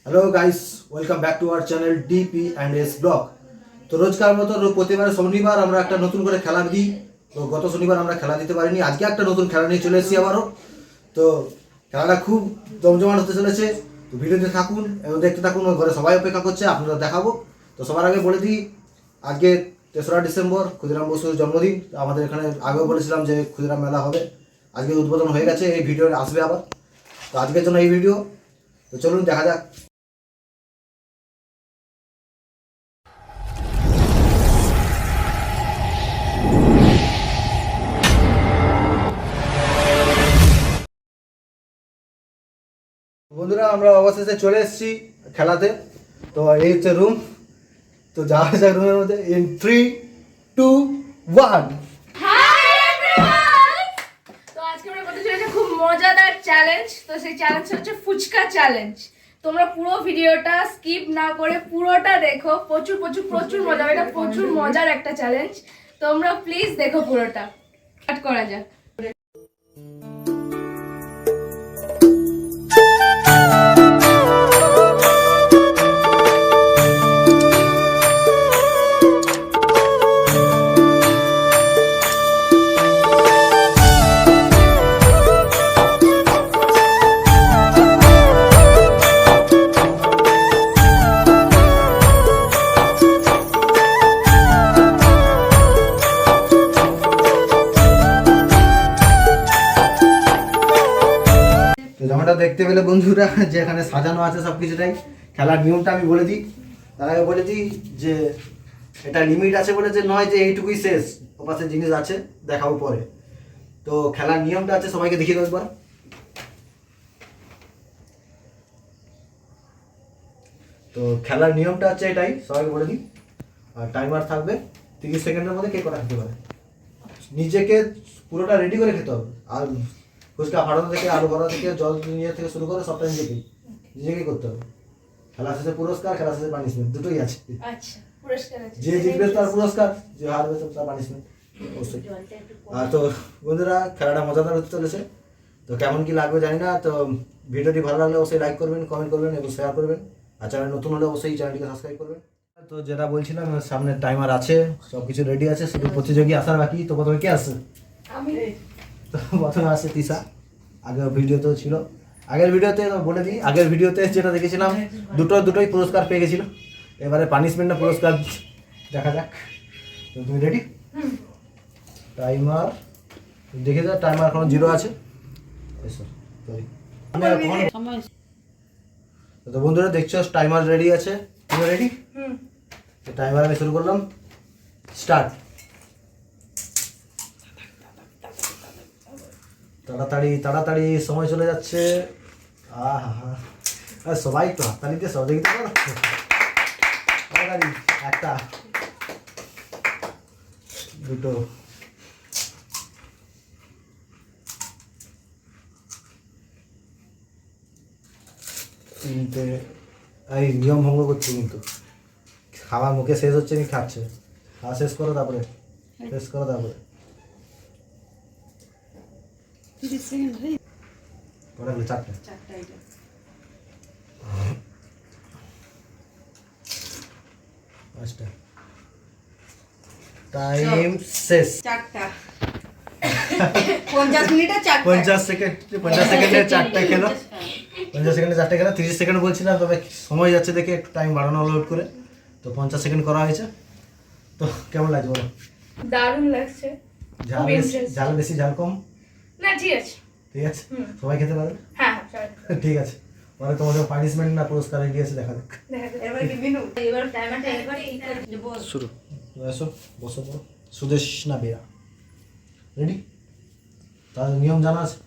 Hello guys, welcome back to our channel DP&S blog. তো রোজকার মতো প্রতিবার শনিবার আমরা একটা নতুন করে খেলা দিই। তো গত শনিবার আমরা খেলা দিতে পারিনি, আজকে একটা নতুন খেলা নিয়ে চলে এসেছি আবারও। তো খেলাটা খুব জমজমাট হতে চলেছে। তো ভিডিওতে থাকুন এবং দেখতে থাকুন, ঘরে সবাই অপেক্ষা করছে, আপনারা দেখাবো। তো সবার আগে বলে দিই, আজকে 3রা ডিসেম্বর ক্ষুদিরাম বসুর জন্মদিন। আমাদের এখানে আগেও বলেছিলাম যে ক্ষুদিরাম মেলা হবে, আজকে উদ্বোধন হয়ে গেছে, এই ভিডিও আসবে আবার। তো আজকের জন্য এই ভিডিও। তো চলুন দেখা যাক। বন্ধুরা, আমরা অবশেষে চলে এসেছি খেলাতে। তো এই হচ্ছে রুম। তো যাওয়া যাক রুমের মধ্যে। ইন 3, 2, 1। তো আজকে আমরা করতে চলেছি খুব মজাদার চ্যালেঞ্জ। তো সেই চ্যালেঞ্জ হচ্ছে ফুচকা চ্যালেঞ্জ। তোমরা পুরো ভিডিওটা স্কিপ না করে পুরোটা দেখো, প্রচুর প্রচুর প্রচুর মজা হবে। এটা প্রচুর মজার একটা চ্যালেঞ্জ, তোমরা প্লিজ দেখো পুরোটা। স্টার্ট করা যাক। জামাটা দেখতে পেলে বন্ধুরা, যে এখানে সাজানো আছে সব কিছুটাই। খেলার নিয়মটা আমি বলে দিই। তার আগে বলে দিই যে এটা লিমিট আছে বলে যে নয় যে এইটুকুই শেষ, ওপাশে জিনিস আছে, দেখাবো পরে। তো খেলার নিয়মটা আছে, সবাইকে দেখিয়ে দেবো একবার। তো খেলার নিয়মটা হচ্ছে এটাই, সবাইকে বলে দিই। আর টাইমার থাকবে 30 সেকেন্ডের মধ্যে কে কটা খেতে পারে। নিজেকে পুরোটা রেডি করে খেতে হবে। আর ফুচকা ফাটানো থেকে, আলু ভরা থেকে, জল নিয়ে থেকে শুরু করে সবটা নিজেকেই করতে হবে। খেলা শেষে পুরস্কার, খেলা শেষে পানিশমেন্ট, দুটোই আছে। আচ্ছা, পুরস্কার আছে। যে জিতবে তার পুরস্কার, যে হারবে তার পানিশমেন্ট অবশ্যই। আর তো বন্ধুরা, খেলাটা মজাদার হতে চলেছে। তো কেমন কি লাগবে জানি না। তো ভিডিওটি ভালো লাগলে অবশ্যই লাইক করবেন, কমেন্ট করবেন এবং শেয়ার করবেন। আর চ্যানেল নতুন হলে অবশ্যই চ্যানেলটিকে সাবস্ক্রাইব করবেন। তো যেটা বলছিলাম, সামনে টাইমার আছে, সব কিছু রেডি আছে, শুধু প্রতিযোগী আসার বাকি। তো প্রথমে কে আসছে? আমি। তো প্রথমে আসছে তিশা। আগের ভিডিওতেও ছিল। আগের ভিডিওতে বলে দিই, আগের ভিডিওতে যেটা দেখেছিলাম দুটোই পুরস্কার পেয়ে গেছিল। এবারে পানিশমেন্ট না পুরস্কার, দেখা যাক। তো তুমি রেডি? টাইমার দেখে যা, টাইমার এখন 0 আছে। তো বন্ধুরা দেখছো, টাইমার রেডি আছে। তুমি রেডি? তো টাইমার আমি শুরু করলাম। স্টার্ট। তাড়াতাড়ি তাড়াতাড়ি সময় চলে যাচ্ছে। আর সবাই তো হাততালি দিয়ে সহযোগিতা করো। তাড়াতাড়ি। একটা, দুটো, তিনটে। এই নিয়ম ভঙ্গ করছে কিন্তু। খাবার মুখে শেষ হচ্ছে, নি খাচ্ছে। খাওয়া শেষ করো, তারপরে শেষ করো, তারপরে চারটে। পাঁচটা। টাইম শেষ। 50 সেকেন্ডে 4টা খেলো। 50 সেকেন্ডে 4টা খেলো। 30 সেকেন্ড বলছিলাম, তবে সময় যাচ্ছে দেখে একটু টাইম বাড়ানো হলো করে। তো 50 সেকেন্ড করা হয়েছে। তো কেমন লাগছে বলো? দারুণ লাগছে। ঝাল বেশি, ঝাল কম? না, ঠিক আছে। ঠিক আছে, সবাই খেতে পারে। হ্যাঁ, ঠিক আছে। পরে তোমাদের পানিশমেন্ট না পুরস্কার রেডি আছে, দেখা যাক। শুরু। এসো, বসো, বলো। সুদেশ না বেরা? রেডি? তার নিয়ম জানা আছে।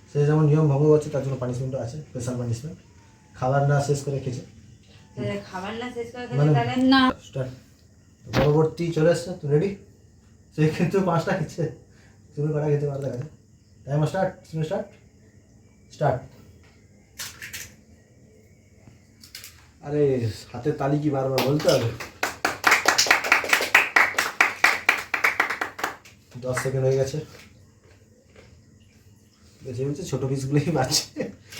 সে যেমন নিয়ম ভঙ্গ করছে, তার জন্য পানিশমেন্টও আছে, স্পেশাল পানিশমেন্ট। খাবার না শেষ করে খেয়েছে, না। স্টার্ট। পরবর্তী চলে এসছে। তুই রেডি? সে কিন্তু 5টা খেয়েছে, তুমি কটা খেতে পারো দেখা যায়। Time start. তুমি স্টার্ট। স্টার্ট। আরে হাতের তালি কি বারবার বলতে হবে? 10 সেকেন্ড হয়ে গেছে। বেশি বলছে, ছোটো পিসগুলোই বাঁচছে,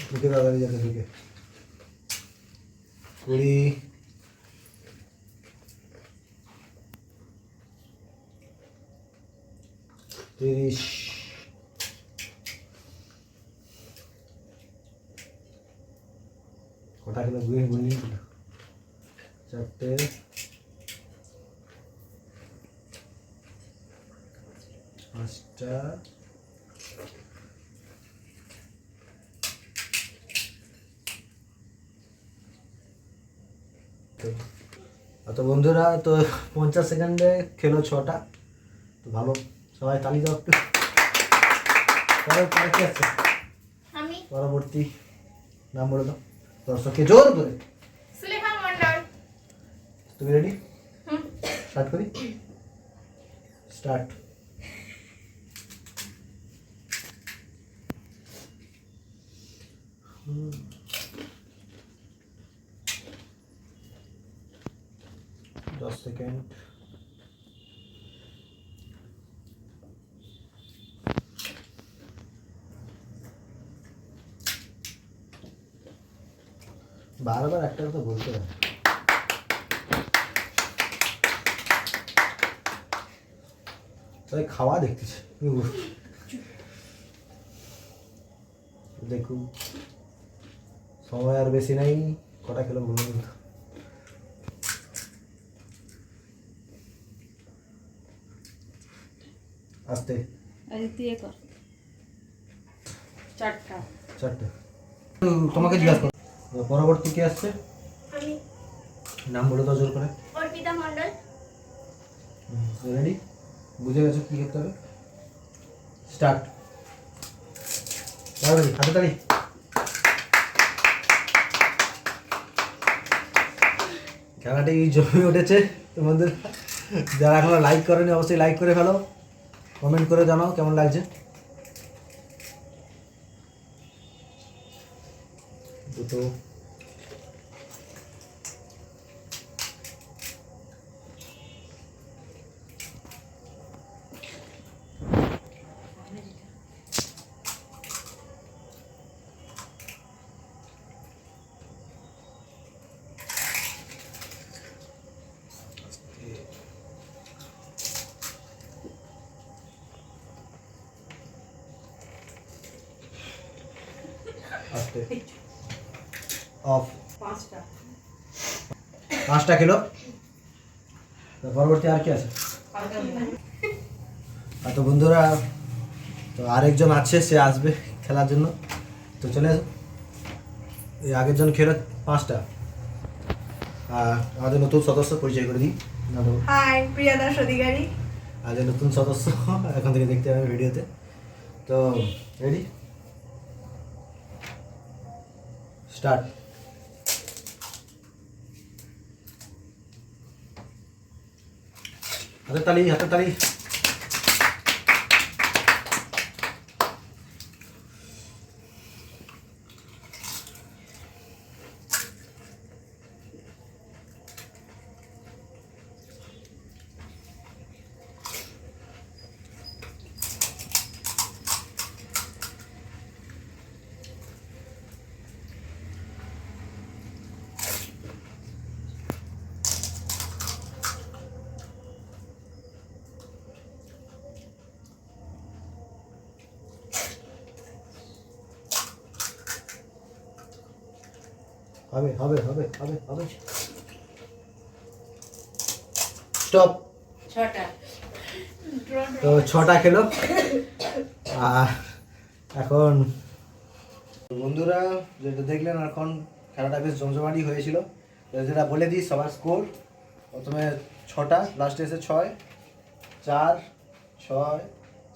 মুখে তাড়াতাড়ি যাতে ঢুকে। 20 30 কটা কিলো গুঁড়ি গুঁড়ি চারটে পাঁচটা তো বন্ধুরা তো 50 সেকেন্ডে খেলো 6টা তো ভালো সবাই তালি দাও একটু পরে কি আছে আমি পরবর্তী নাম বলে দাও দর্শককে জোর করে সুলেখা মন্ডল। তুমি রেডি স্টার্ট করি স্টার্ট দশ সেকেন্ড বারবার একটা কথা বলতে হবে তাই খাওয়া দেখতেছি দেখুন সময় আর বেশি নাই কটা কিলো বলুন কিন্তু আস্তে দিয়ে কর চারটা চারটে তোমাকে জিজ্ঞাসা করো পরবর্তী কে আসছে আমি নাম বলে দাও জোর করে অর্পিতা মন্ডল। রেডি বুঝে গেছো কি করতে হবে স্টার্ট হাতে তাড়ি খেলাটি জমে উঠেছে তোমাদের যারা এখনো লাইক করেনি অবশ্যই লাইক করে ফেলো কমেন্ট করে জানাও কেমন লাগছে দুটো আস্তে অফ পাঁচটা কিলো পরবর্তী আর কি আছে আর তো বন্ধুরা তো আরেকজন আছে সে আসবে খেলার জন্য তো চলে আসো এই আগের জন খেলো 5টা আর আমাদের নতুন সদস্য পরিচয় করে দিই হাই প্রিয়া দাস অধিকারী। আজ নতুন সদস্য এখন থেকে দেখতে হবে ভিডিওতে তো রেডি স্টার্ট হাতে তালি হাতে তালি হবে হবে হবে হবে হবে স্টপ 6টা তো 6টা খেলো আর এখন বন্ধুরা যেটা দেখলেন এখন খেলাটা বেশ জমজমাটি হয়েছিল যেটা বলে দিই সবার স্কোর প্রথমে 6টা লাস্টে এসে 6 4 6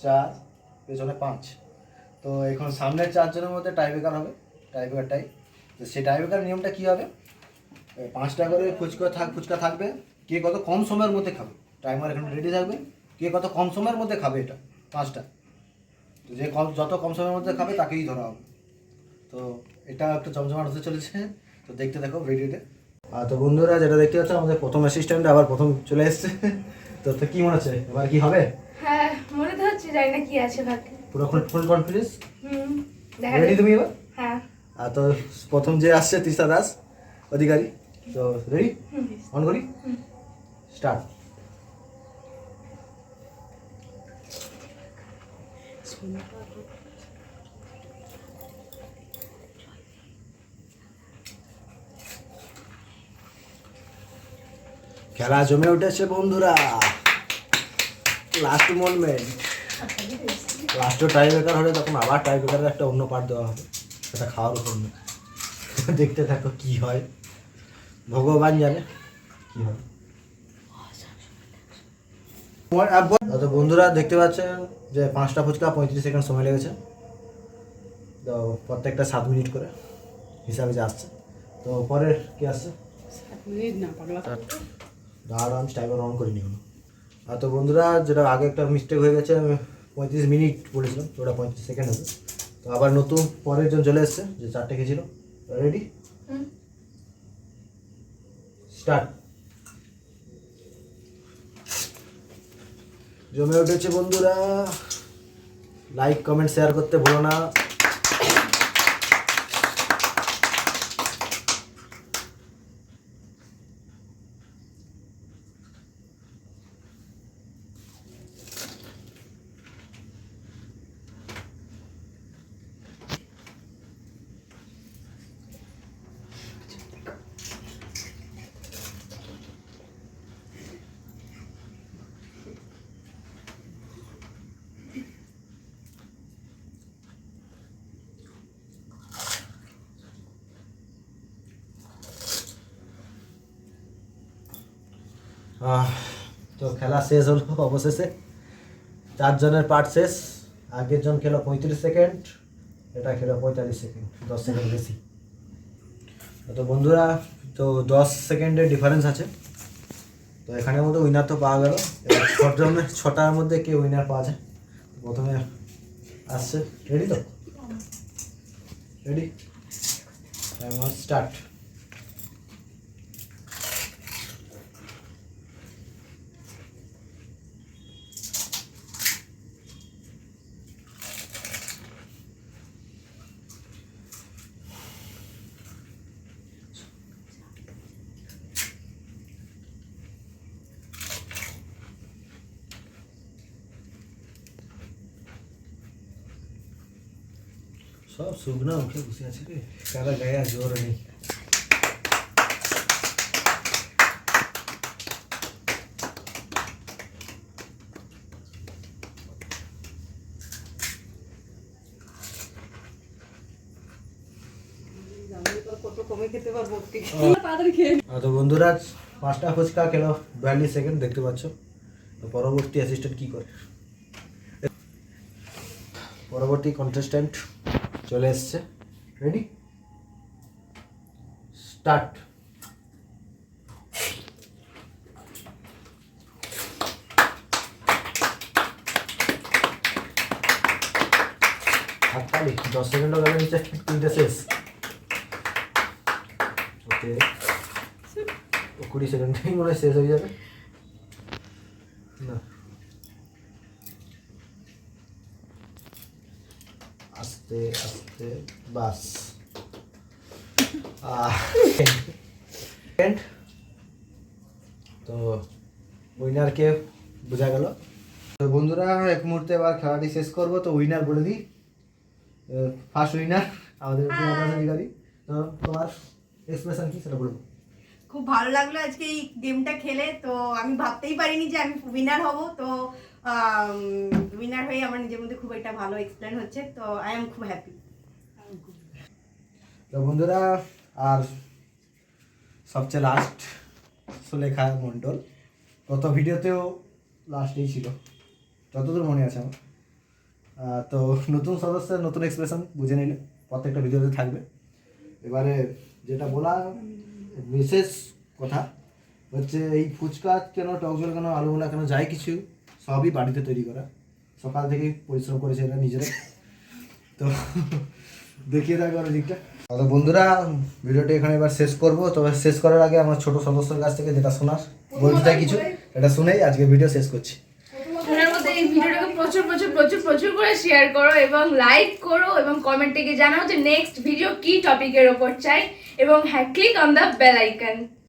4 পেছনে 5 তো এখন সামনের 4 জনের মধ্যে টাইব্রেকার হবে টাইব্রেকারটাই তো সেই টাইব্রেকার নিয়মটা কী হবে 5টা করে ফুচকা থাকবে কে কত কম সময়ের মধ্যে খাবে টাইমার এখন রেডি থাকবে কে কত কম সময়ের মধ্যে খাবে এটা 5টা তো যে যত কম সময়ের মধ্যে খাবে তাকেই ধরা হবে তো এটা একটা জমজমাট হতে চলেছে তো দেখতে দেখো ভিডিওতে আর তো বন্ধুরা যেটা দেখতে পাচ্ছ আমাদের প্রথম অ্যাসিস্ট্যান্ট আবার প্রথম চলে এসেছে তো কি মনে হচ্ছে এবার কি হবে হ্যাঁ মনে তো হচ্ছে জানি না কি আছে ভাগ্যে পুরো ফুল কনফিডেন্স দেখা রেডি তুমি এবার হ্যাঁ আর তো প্রথম যে আসছে তিস্তা দাস অধিকারী তো রেডি, অন করি, স্টার্ট। খেলা জমে উঠেছে বন্ধুরা, লাস্ট মোমেন্ট, লাস্টে টাই ব্রেকার হলে তখন আবার টাই ব্রেকারের একটা অন্য পার্ট দেওয়া হবে, সেটা খাওয়ার উপর না। দেখতে থাকো কি হয়, ভগবান জানে কি হয়। তো বন্ধুরা দেখতে পাচ্ছেন যে 5টা ফুচকা 35 সেকেন্ড সময় লেগেছে। তো প্রত্যেকটা 7 মিনিট করে হিসাবে যে আসছে। তো পরের কি আসছে, 7 মিনিট না পাগলা, দাঁড়াও আমি টাইমার অন করিনি এখনো। আর তো বন্ধুরা যেটা আগে একটা মিস্টেক হয়ে গেছে, আমি 35 মিনিট বলেছিলাম, তো ওটা 35 সেকেন্ড হবে। তো আবার নতুন পরের জন চলে এসছে যে 4টে খেয়েছিল। Ready, start. জমে উঠেছে বন্ধুরা, লাইক কমেন্ট শেয়ার করতে ভুলো না। তো খেলা শেষ হলো অবশেষে, 4 জনের পার্ট শেষ। আগের জন খেলো 35 সেকেন্ড, এটা খেলো 45 সেকেন্ড, 10 সেকেন্ড বেশি। তো বন্ধুরা তো 10 সেকেন্ডের ডিফারেন্স আছে। তো এখানের মধ্যে উইনার তো পাওয়া গেল। এবার 6টার মধ্যে কে উইনার পাওয়া যায়, প্রথমে আসছে। রেডি তো, রেডি, টাইমার স্টার্ট। সব শুকনা উঠে বসে আছে রে, কারা গায়ে আর জোর নেই। কত কমে খেতে পারবো, তাড়াতাড়ি খেয়ে। তো বন্ধুরা 5টা ফুচকা খেলো 42 সেকেন্ড, দেখতে পাচ্ছ। তো পরবর্তী অ্যাসিস্ট্যান্ট কি করে, পরবর্তী কন্টেস্ট্যান্ট চলে এসছে। Ready, start. হাততালি, 10 সেকেন্ডও গেল নিচে, 3টে শেষ। ওকে, 20 সেকেন্ডেই মনে হয় শেষ হয়ে যাবে না। আস্তে আস্তে, বাস। তো উইনারকে বোঝা গেল। তো বন্ধুরা এক মুহূর্তে এবার খেলাটি শেষ করবো। তো উইনার বলে দিই, ফার্স্ট উইনার আমাদের অধিকারী। তো তোমার এক্সপ্রেশন কি সেটা বলবো। খুব ভালো লাগলো আজকে এই গেমটা খেলে। তো আমি ভাবতেই পারিনি যে আমি উইনার হব। তো উইনার হয়ে আমার নিজের মধ্যে খুব একটা ভালো এক্সপ্লেন হচ্ছে। তো আই এম খুব হ্যাপি। তো বন্ধুরা আর সবচেয়ে লাস্ট সুলেখা মণ্ডল, গত ভিডিওতেও লাস্টেই ছিল যতদূর মনে আছে আমার। তো নতুন সদস্যের নতুন এক্সপ্রেশন বুঝে নিলে প্রত্যেকটা ভিডিওতে থাকবে। এবারে যেটা বলা বিশেষ কথা হচ্ছে, এই ফুচকা কেন, টক জল কেন, আলুমোলা কেন, যাই কিছু সবই বাড়িতে তৈরি করা। সকাল থেকেই পরিশ্রম করেছে এরা নিজেরা। তো দেখিয়ে থাকবে আর দিকটা। তো বন্ধুরা ভিডিওটা এখানে এবার শেষ করবো। তবে শেষ করার আগে আমার ছোট সদস্যের কাছ থেকে যেটা শোনার বলতে চাই কিছু, এটা শুনেই আজকে ভিডিও শেষ করছি। এই ভিডিওটাকে প্রচুর প্রচুর প্রচুর প্রচুর করে শেয়ার করো এবং লাইক করো এবং কমেন্টে গিয়ে জানাও যে নেক্সট ভিডিও কি টপিকের ওপর চাই এবং হ্যাঁ click on the bell icon.